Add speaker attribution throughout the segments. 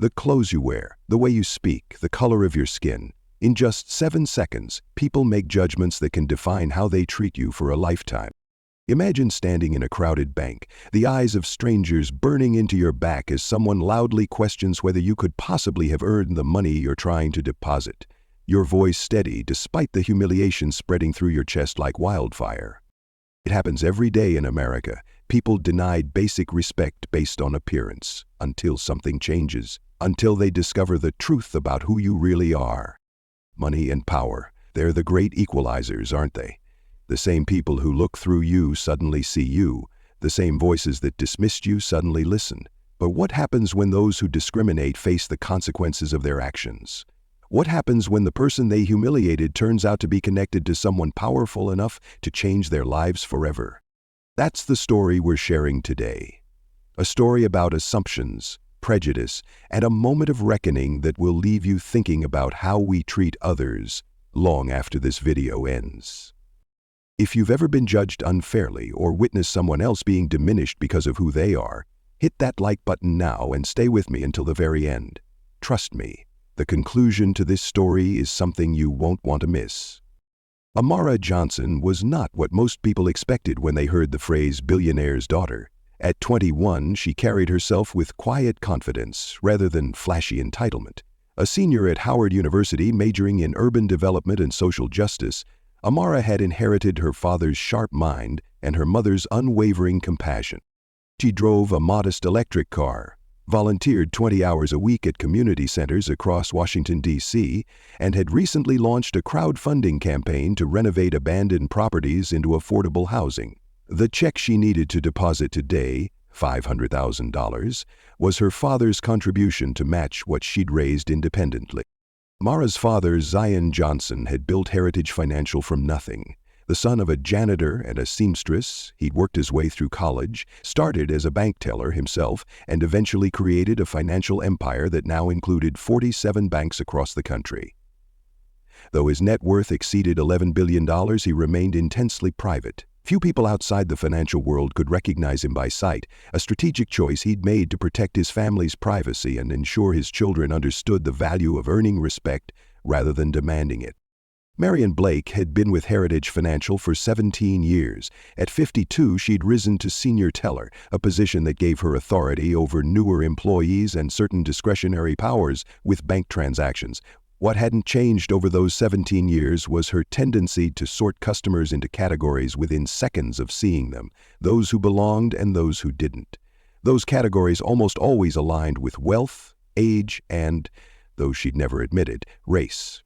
Speaker 1: The clothes you wear, the way you speak, the color of your skin. In just 7 seconds, people make judgments that can define how they treat you for a lifetime. Imagine standing in a crowded bank, the eyes of strangers burning into your back as someone loudly questions whether you could possibly have earned the money you're trying to deposit. Your voice steady despite the humiliation spreading through your chest like wildfire. It happens every day in America. People denied basic respect based on appearance, until something changes, until they discover the truth about who you really are. Money and power, they're the great equalizers, aren't they? The same people who look through you suddenly see you. The same voices that dismissed you suddenly listen. But what happens when those who discriminate face the consequences of their actions? What happens when the person they humiliated turns out to be connected to someone powerful enough to change their lives forever? That's the story we're sharing today. A story about assumptions, prejudice, and a moment of reckoning that will leave you thinking about how we treat others long after this video ends. If you've ever been judged unfairly or witnessed someone else being diminished because of who they are, hit that like button now and stay with me until the very end. Trust me, the conclusion to this story is something you won't want to miss. Amara Johnson was not what most people expected when they heard the phrase billionaire's daughter. At 21, she carried herself with quiet confidence rather than flashy entitlement. A senior at Howard University majoring in urban development and social justice, Amara had inherited her father's sharp mind and her mother's unwavering compassion. She drove a modest electric car, volunteered 20 hours a week at community centers across Washington, D.C., and had recently launched a crowdfunding campaign to renovate abandoned properties into affordable housing. The check she needed to deposit today, $500,000, was her father's contribution to match what she'd raised independently. Amara's father, Zion Johnson, had built Heritage Financial from nothing. The son of a janitor and a seamstress, he'd worked his way through college, started as a bank teller himself, and eventually created a financial empire that now included 47 banks across the country. Though his net worth exceeded $11 billion, he remained intensely private. Few people outside the financial world could recognize him by sight, a strategic choice he'd made to protect his family's privacy and ensure his children understood the value of earning respect rather than demanding it. Marion Blake had been with Heritage Financial for 17 years. At 52, she'd risen to senior teller, a position that gave her authority over newer employees and certain discretionary powers with bank transactions. What hadn't changed over those 17 years was her tendency to sort customers into categories within seconds of seeing them, those who belonged and those who didn't. Those categories almost always aligned with wealth, age, and, though she'd never admitted, race.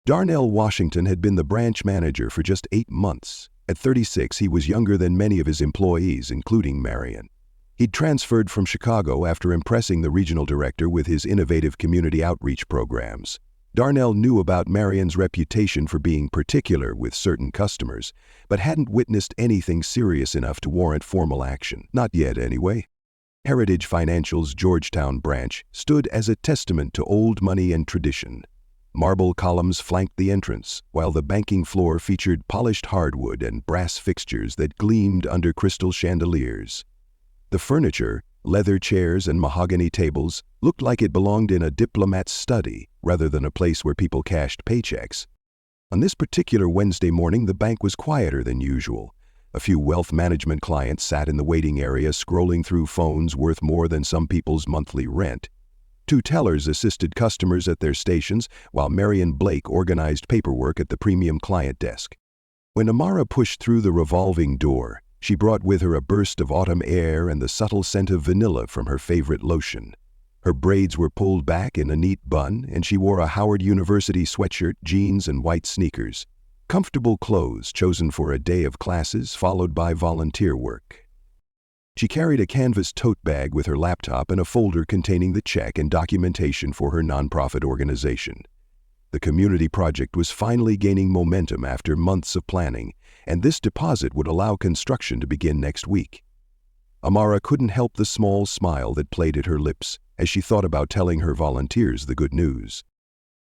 Speaker 1: Darnell Washington had been the branch manager for just 8 months. At 36, he was younger than many of his employees, including Marion. He'd transferred from Chicago after impressing the regional director with his innovative community outreach programs. Darnell knew about Marion's reputation for being particular with certain customers, but hadn't witnessed anything serious enough to warrant formal action. Not yet, anyway. Heritage Financial's Georgetown branch stood as a testament to old money and tradition. Marble columns flanked the entrance, while the banking floor featured polished hardwood and brass fixtures that gleamed under crystal chandeliers. The furniture, leather chairs and mahogany tables, looked like it belonged in a diplomat's study rather than a place where people cashed paychecks. On this particular Wednesday morning, the bank was quieter than usual. A few wealth management clients sat in the waiting area scrolling through phones worth more than some people's monthly rent. 2 tellers assisted customers at their stations, while Marion Blake organized paperwork at the premium client desk. When Amara pushed through the revolving door, she brought with her a burst of autumn air and the subtle scent of vanilla from her favorite lotion. Her braids were pulled back in a neat bun, and she wore a Howard University sweatshirt, jeans, and white sneakers. Comfortable clothes chosen for a day of classes followed by volunteer work. She carried a canvas tote bag with her laptop and a folder containing the check and documentation for her nonprofit organization. The community project was finally gaining momentum after months of planning, and this deposit would allow construction to begin next week. Amara couldn't help the small smile that played at her lips as she thought about telling her volunteers the good news.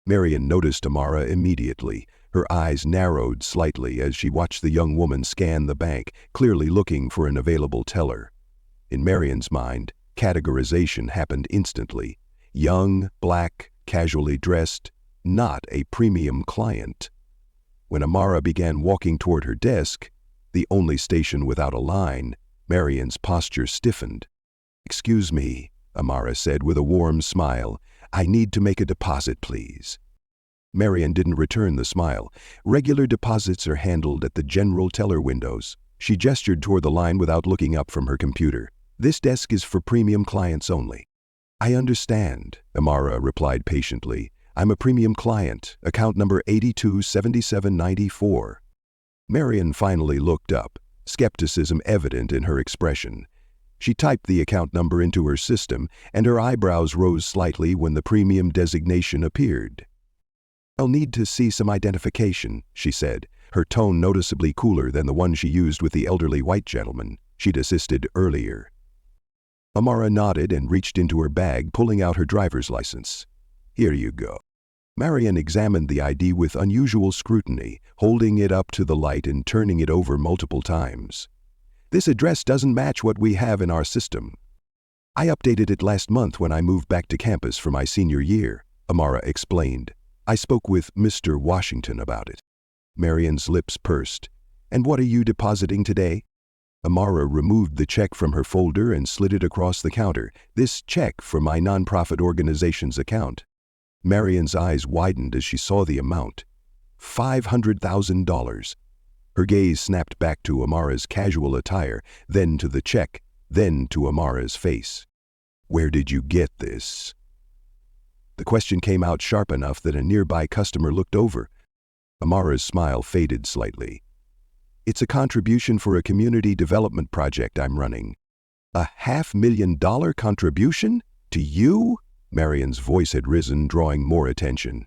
Speaker 1: Marion noticed Amara immediately. Her eyes narrowed slightly as she watched the young woman scan the bank, clearly looking for an available teller. In Marion's mind, categorization happened instantly. Young, black, casually dressed, not a premium client. When Amara began walking toward her desk, the only station without a line, Marian's posture stiffened. "Excuse me," Amara said with a warm smile. "I need to make a deposit, please." Marian didn't return the smile. "Regular deposits are handled at the general teller windows." She gestured toward the line without looking up from her computer. "This desk is for premium clients only." "I understand," Amara replied patiently. "I'm a premium client, account number 827794. Marian finally looked up, skepticism evident in her expression. She typed the account number into her system, and her eyebrows rose slightly when the premium designation appeared. "I'll need to see some identification," she said, her tone noticeably cooler than the one she used with the elderly white gentleman she'd assisted earlier. Amara nodded and reached into her bag, pulling out her driver's license. "Here you go." Marian examined the ID with unusual scrutiny, holding it up to the light and turning it over multiple times. "This address doesn't match what we have in our system. I updated it last month when I moved back to campus for my senior year," Amara explained. "I spoke with Mr. Washington about it." Marian's lips pursed. "And what are you depositing today?" Amara removed the check from her folder and slid it across the counter. "This check for my nonprofit organization's account." Marian's eyes widened as she saw the amount. $500,000. Her gaze snapped back to Amara's casual attire, then to the check, then to Amara's face. "Where did you get this?" The question came out sharp enough that a nearby customer looked over. Amara's smile faded slightly. "It's a contribution for a community development project I'm running." "A $500,000 contribution? To you?" Marian's voice had risen, drawing more attention.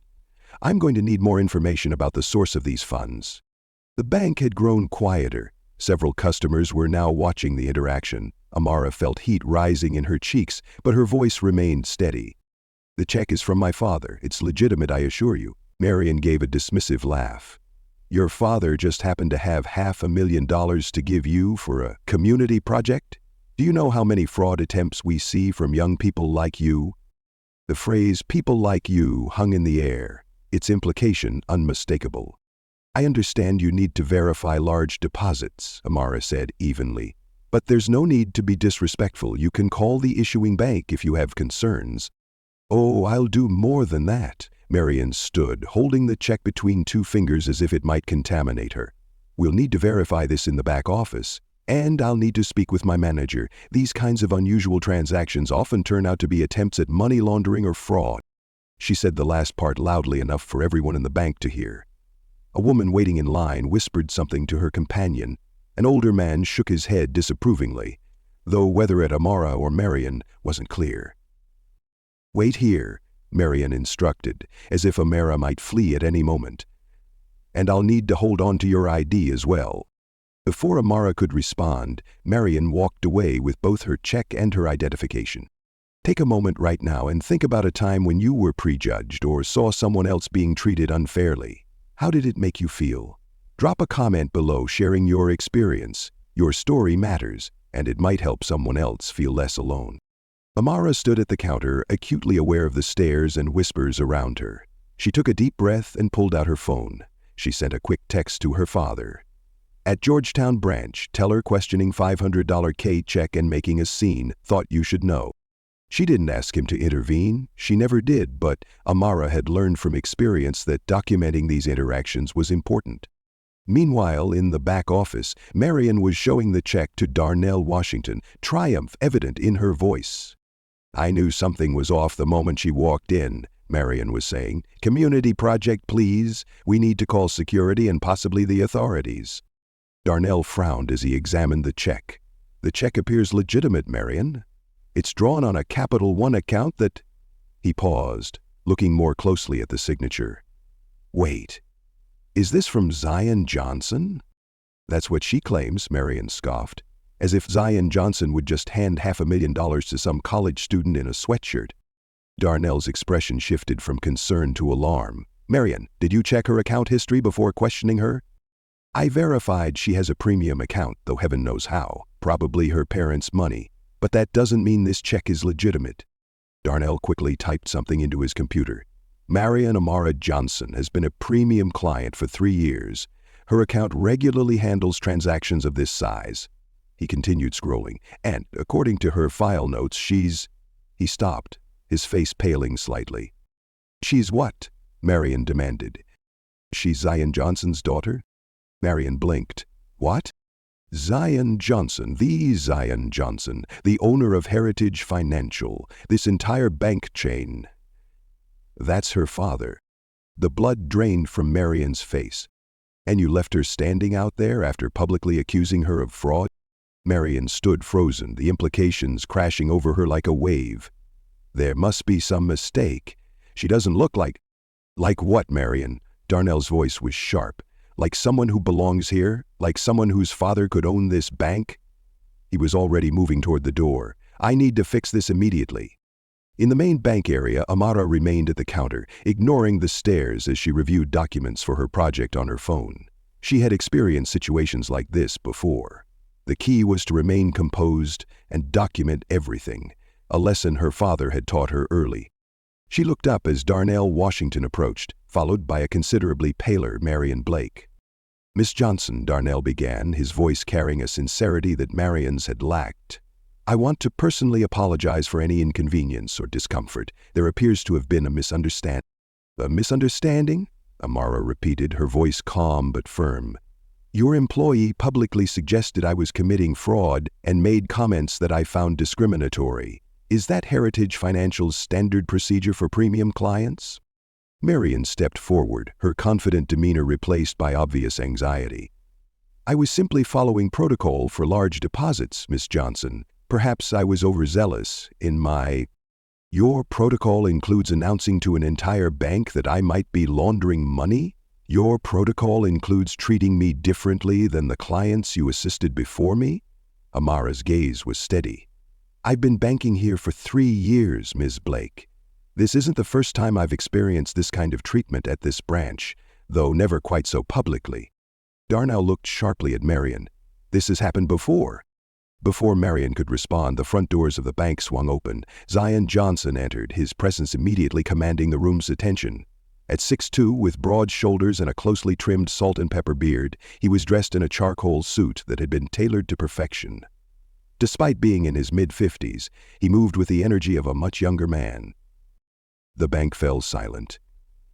Speaker 1: "I'm going to need more information about the source of these funds." The bank had grown quieter. Several customers were now watching the interaction. Amara felt heat rising in her cheeks, but her voice remained steady. "The check is from my father. It's legitimate, I assure you." Marian gave a dismissive laugh. "Your father just happened to have $500,000 to give you for a community project? Do you know how many fraud attempts we see from young people like you?" The phrase "people like you" hung in the air, its implication unmistakable. "I understand you need to verify large deposits," Amara said evenly. "But there's no need to be disrespectful. You can call the issuing bank if you have concerns." "Oh, I'll do more than that." Marian stood, holding the check between two fingers as if it might contaminate her. "We'll need to verify this in the back office, and I'll need to speak with my manager. These kinds of unusual transactions often turn out to be attempts at money laundering or fraud." She said the last part loudly enough for everyone in the bank to hear. A woman waiting in line whispered something to her companion. An older man shook his head disapprovingly, though whether at Amara or Marian wasn't clear. "Wait here," Marian instructed, as if Amara might flee at any moment. "And I'll need to hold on to your ID as well." Before Amara could respond, Marian walked away with both her check and her identification. "Take a moment right now and think about a time when you were prejudged or saw someone else being treated unfairly. How did it make you feel? Drop a comment below sharing your experience. Your story matters, and it might help someone else feel less alone. Amara stood at the counter, acutely aware of the stares and whispers around her. She took a deep breath and pulled out her phone. She sent a quick text to her father. "At Georgetown branch, teller questioning $500 K check and making a scene, thought you should know." She didn't ask him to intervene. She never did, but Amara had learned from experience that documenting these interactions was important. Meanwhile, in the back office, Marian was showing the check to Darnell Washington, triumph evident in her voice. "I knew something was off the moment she walked in," Marian was saying. "Community project, please. We need to call security and possibly the authorities." Darnell frowned as he examined the check. "The check appears legitimate, Marian. It's drawn on a Capital One account that—" He paused, looking more closely at the signature. "Wait, is this from Zion Johnson?" "That's what she claims," Marian scoffed. "As if Zion Johnson would just hand $500,000 to some college student in a sweatshirt." Darnell's expression shifted from concern to alarm. "Marian, did you check her account history before questioning her?" "I verified she has a premium account, though heaven knows how. Probably her parents' money. But that doesn't mean this check is legitimate." Darnell quickly typed something into his computer. Marian Amara Johnson has been a premium client for 3 years. Her account regularly handles transactions of this size. He continued scrolling, and, according to her file notes, she's... He stopped, his face paling slightly. She's what? Marian demanded. She's Zion Johnson's daughter? Marian blinked. What? Zion Johnson, the Zion Johnson, the owner of Heritage Financial, this entire bank chain. That's her father. The blood drained from Marian's face. And you left her standing out there after publicly accusing her of fraud? Marian stood frozen, the implications crashing over her like a wave. There must be some mistake. She doesn't look like... Like what, Marian? Darnell's voice was sharp. Like someone who belongs here? Like someone whose father could own this bank? He was already moving toward the door. I need to fix this immediately. In the main bank area, Amara remained at the counter, ignoring the stares as she reviewed documents for her project on her phone. She had experienced situations like this before. The key was to remain composed and document everything, a lesson her father had taught her early. She looked up as Darnell Washington approached, followed by a considerably paler Marian Blake. Miss Johnson, Darnell began, his voice carrying a sincerity that Marian's had lacked. I want to personally apologize for any inconvenience or discomfort. There appears to have been a misunderstanding. A misunderstanding? Amara repeated, her voice calm but firm. Your employee publicly suggested I was committing fraud and made comments that I found discriminatory. Is that Heritage Financial's standard procedure for premium clients? Marian stepped forward, her confident demeanor replaced by obvious anxiety. I was simply following protocol for large deposits, Miss Johnson. Perhaps I was overzealous in my... Your protocol includes announcing to an entire bank that I might be laundering money? Your protocol includes treating me differently than the clients you assisted before me? Amara's gaze was steady. I've been banking here for 3 years, Ms. Blake. This isn't the first time I've experienced this kind of treatment at this branch, though never quite so publicly. Darnell looked sharply at Marian. This has happened before. Before Marian could respond, the front doors of the bank swung open. Zion Johnson entered, his presence immediately commanding the room's attention. At 6'2", with broad shoulders and a closely trimmed salt and pepper beard, he was dressed in a charcoal suit that had been tailored to perfection. Despite being in his mid-50s, he moved with the energy of a much younger man. The bank fell silent.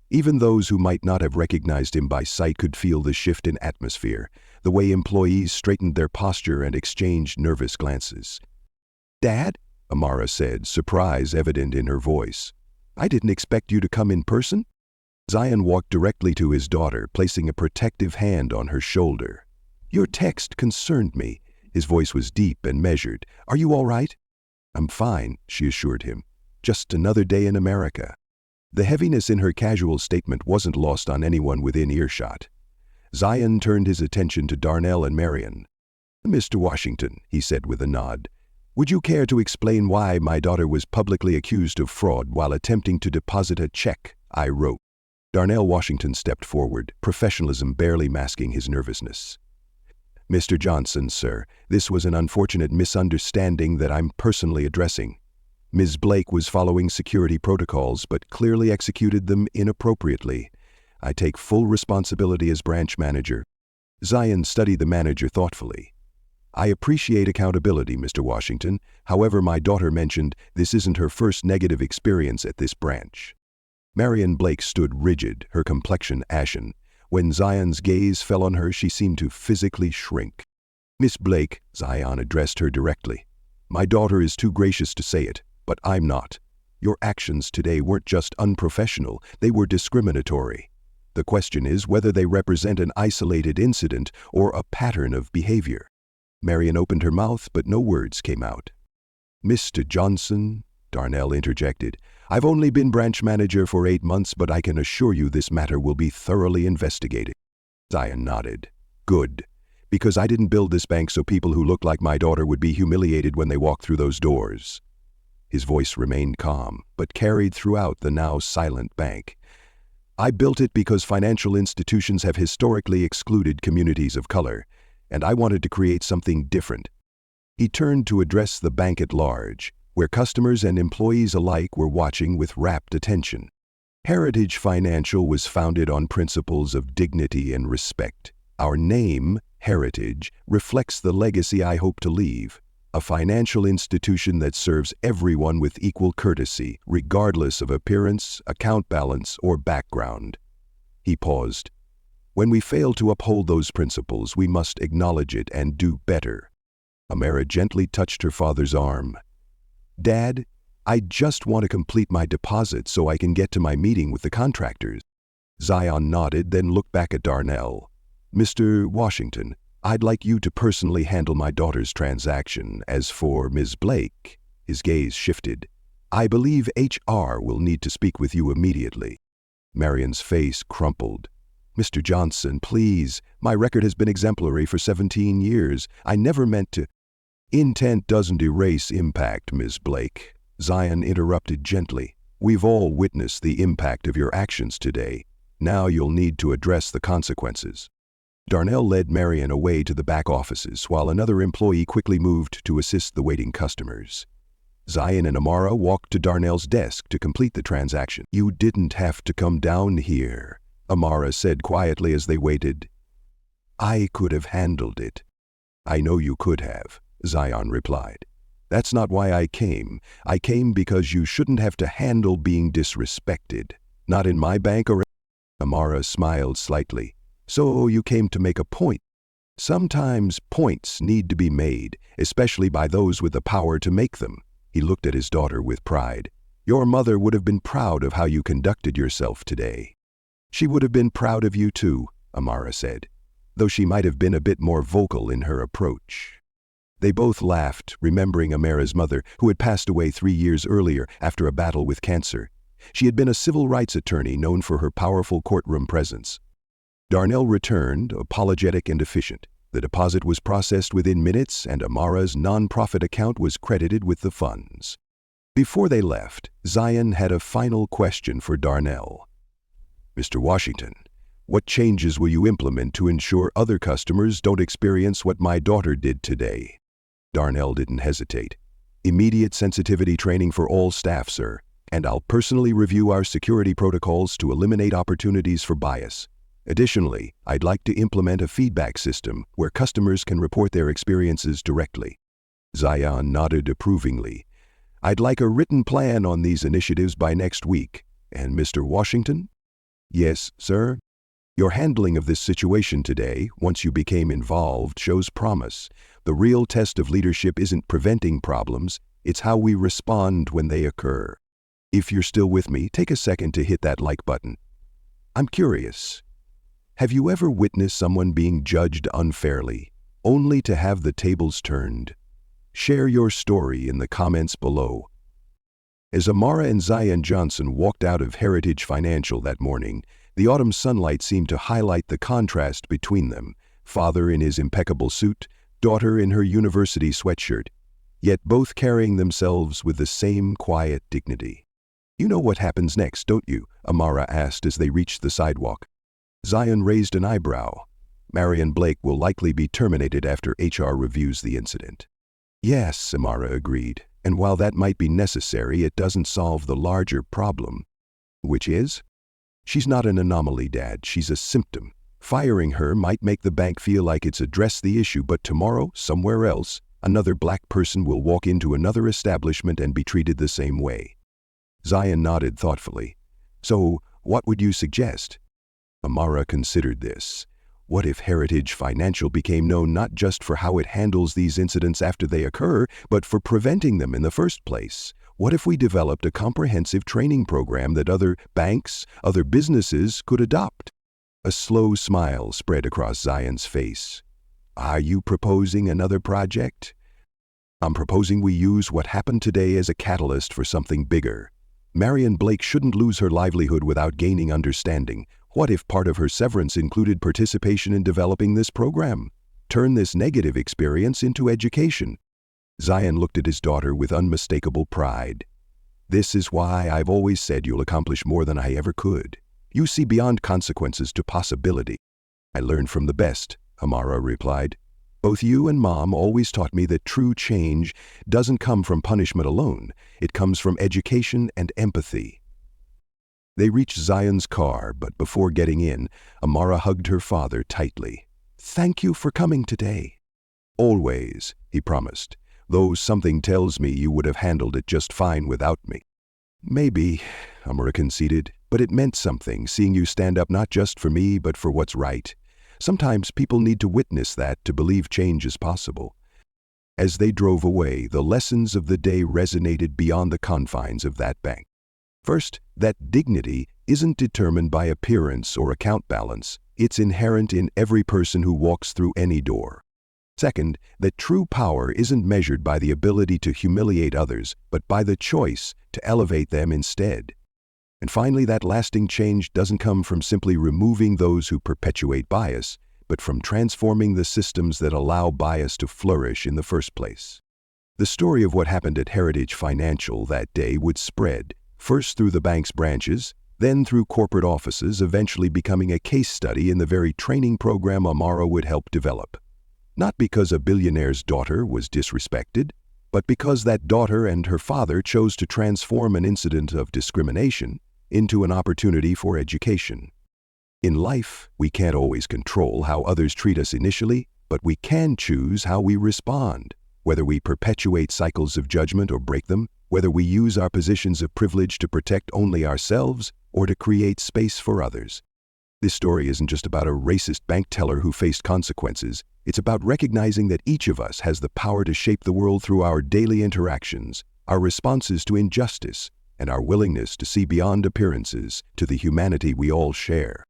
Speaker 1: Even those who might not have recognized him by sight could feel the shift in atmosphere, the way employees straightened their posture and exchanged nervous glances. Dad? Amara said, surprise evident in her voice. I didn't expect you to come in person? Zion walked directly to his daughter, placing a protective hand on her shoulder. Your text concerned me. His voice was deep and measured. Are you all right? I'm fine, she assured him. Just another day in America. The heaviness in her casual statement wasn't lost on anyone within earshot. Zion turned his attention to Darnell and Marian. Mr. Washington, he said with a nod, would you care to explain why my daughter was publicly accused of fraud while attempting to deposit a check I wrote? Darnell Washington stepped forward, professionalism barely masking his nervousness. Mr. Johnson, sir, this was an unfortunate misunderstanding that I'm personally addressing. Ms. Blake was following security protocols but clearly executed them inappropriately. I take full responsibility as branch manager. Zion studied the manager thoughtfully. I appreciate accountability, Mr. Washington. However, my daughter mentioned this isn't her first negative experience at this branch. Marian Blake stood rigid, her complexion ashen. When Zion's gaze fell on her, she seemed to physically shrink. Miss Blake, Zion addressed her directly. My daughter is too gracious to say it, but I'm not. Your actions today weren't just unprofessional, they were discriminatory. The question is whether they represent an isolated incident or a pattern of behavior. Marian opened her mouth, but no words came out. Mr. Johnson, Darnell interjected, I've only been branch manager for 8 months, but I can assure you this matter will be thoroughly investigated. Zion nodded. Good, because I didn't build this bank so people who look like my daughter would be humiliated when they walk through those doors. His voice remained calm, but carried throughout the now silent bank. I built it because financial institutions have historically excluded communities of color, and I wanted to create something different. He turned to address the bank at large. where customers and employees alike were watching with rapt attention. Heritage Financial was founded on principles of dignity and respect. Our name, Heritage, reflects the legacy I hope to leave, a financial institution that serves everyone with equal courtesy, regardless of appearance, account balance, or background. He paused. When we fail to uphold those principles, we must acknowledge it and do better. Amara gently touched her father's arm. Dad, I just want to complete my deposit so I can get to my meeting with the contractors. Zion nodded, then looked back at Darnell. Mr. Washington, I'd like you to personally handle my daughter's transaction. As for Ms. Blake, his gaze shifted. I believe HR will need to speak with you immediately. Marion's face crumpled. Mr. Johnson, please, my record has been exemplary for 17 years. I never meant to. Intent doesn't erase impact, Ms. Blake. Zion interrupted gently. We've all witnessed the impact of your actions today. Now you'll need to address the consequences. Darnell led Marion away to the back offices while another employee quickly moved to assist the waiting customers. Zion and Amara walked to Darnell's desk to complete the transaction. You didn't have to come down here, Amara said quietly as they waited. I could have handled it. I know you could have, Zion replied. That's not why I came. I came because you shouldn't have to handle being disrespected. Not in my bank or... Amara smiled slightly. So you came to make a point. Sometimes points need to be made, especially by those with the power to make them. He looked at his daughter with pride. Your mother would have been proud of how you conducted yourself today. She would have been proud of you too, Amara said, though she might have been a bit more vocal in her approach. They both laughed, remembering Amara's mother, who had passed away 3 years earlier after a battle with cancer. She had been a civil rights attorney known for her powerful courtroom presence. Darnell returned, apologetic and efficient. The deposit was processed within minutes, and Amara's non-profit account was credited with the funds. Before they left, Zion had a final question for Darnell. Mr. Washington, what changes will you implement to ensure other customers don't experience what my daughter did today? Darnell didn't hesitate. Immediate sensitivity training for all staff, sir, and I'll personally review our security protocols to eliminate opportunities for bias. Additionally, I'd like to implement a feedback system where customers can report their experiences directly. Zion nodded approvingly. I'd like a written plan on these initiatives by next week. And Mr. Washington? Yes, sir? Your handling of this situation today, once you became involved, shows promise. The real test of leadership isn't preventing problems, it's how we respond when they occur. If you're still with me, take a second to hit that like button. I'm curious. Have you ever witnessed someone being judged unfairly, only to have the tables turned? Share your story in the comments below. As Amara and Zion Johnson walked out of Heritage Financial that morning, the autumn sunlight seemed to highlight the contrast between them, father in his impeccable suit, daughter in her university sweatshirt, yet both carrying themselves with the same quiet dignity. You know what happens next, don't you? Amara asked as they reached the sidewalk. Zion raised an eyebrow. Marion Blake will likely be terminated after HR reviews the incident. Yes, Amara agreed, and while that might be necessary, it doesn't solve the larger problem. Which is? She's not an anomaly, Dad, she's a symptom. Firing her might make the bank feel like it's addressed the issue, but tomorrow, somewhere else, another black person will walk into another establishment and be treated the same way. Zion nodded thoughtfully. So, what would you suggest? Amara considered this. What if Heritage Financial became known not just for how it handles these incidents after they occur, but for preventing them in the first place? What if we developed a comprehensive training program that other banks, other businesses could adopt? A slow smile spread across Zion's face. Are you proposing another project? I'm proposing we use what happened today as a catalyst for something bigger. Marion Blake shouldn't lose her livelihood without gaining understanding. What if part of her severance included participation in developing this program? Turn this negative experience into education. Zion looked at his daughter with unmistakable pride. This is why I've always said you'll accomplish more than I ever could. You see beyond consequences to possibility. I learned from the best, Amara replied. Both you and Mom always taught me that true change doesn't come from punishment alone. It comes from education and empathy. They reached Zion's car, but before getting in, Amara hugged her father tightly. "Thank you for coming today." "Always," he promised, "though something tells me you would have handled it just fine without me." "Maybe," Amara conceded, "but it meant something, seeing you stand up not just for me, but for what's right. Sometimes people need to witness that to believe change is possible." As they drove away, the lessons of the day resonated beyond the confines of that bank. First, that dignity isn't determined by appearance or account balance. It's inherent in every person who walks through any door. Second, that true power isn't measured by the ability to humiliate others, but by the choice to elevate them instead. And finally, that lasting change doesn't come from simply removing those who perpetuate bias, but from transforming the systems that allow bias to flourish in the first place. The story of what happened at Heritage Financial that day would spread, first through the bank's branches, then through corporate offices, eventually becoming a case study in the very training program Amara would help develop. Not because a billionaire's daughter was disrespected, but because that daughter and her father chose to transform an incident of discrimination into an opportunity for education. In life, we can't always control how others treat us initially, but we can choose how we respond, whether we perpetuate cycles of judgment or break them, whether we use our positions of privilege to protect only ourselves or to create space for others. This story isn't just about a racist bank teller who faced consequences. It's about recognizing that each of us has the power to shape the world through our daily interactions, our responses to injustice, and our willingness to see beyond appearances to the humanity we all share.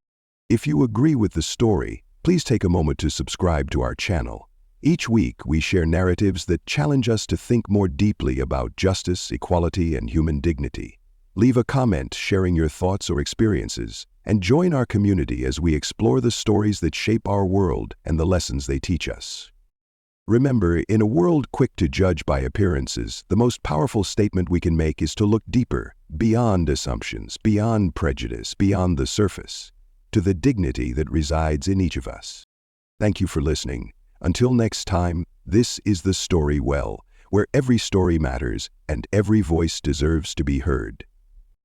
Speaker 1: If you agree with the story, please take a moment to subscribe to our channel. Each week, we share narratives that challenge us to think more deeply about justice, equality, and human dignity. Leave a comment sharing your thoughts or experiences, and join our community as we explore the stories that shape our world and the lessons they teach us. Remember, in a world quick to judge by appearances, the most powerful statement we can make is to look deeper, beyond assumptions, beyond prejudice, beyond the surface, to the dignity that resides in each of us. Thank you for listening. Until next time, this is The Story Well, where every story matters and every voice deserves to be heard.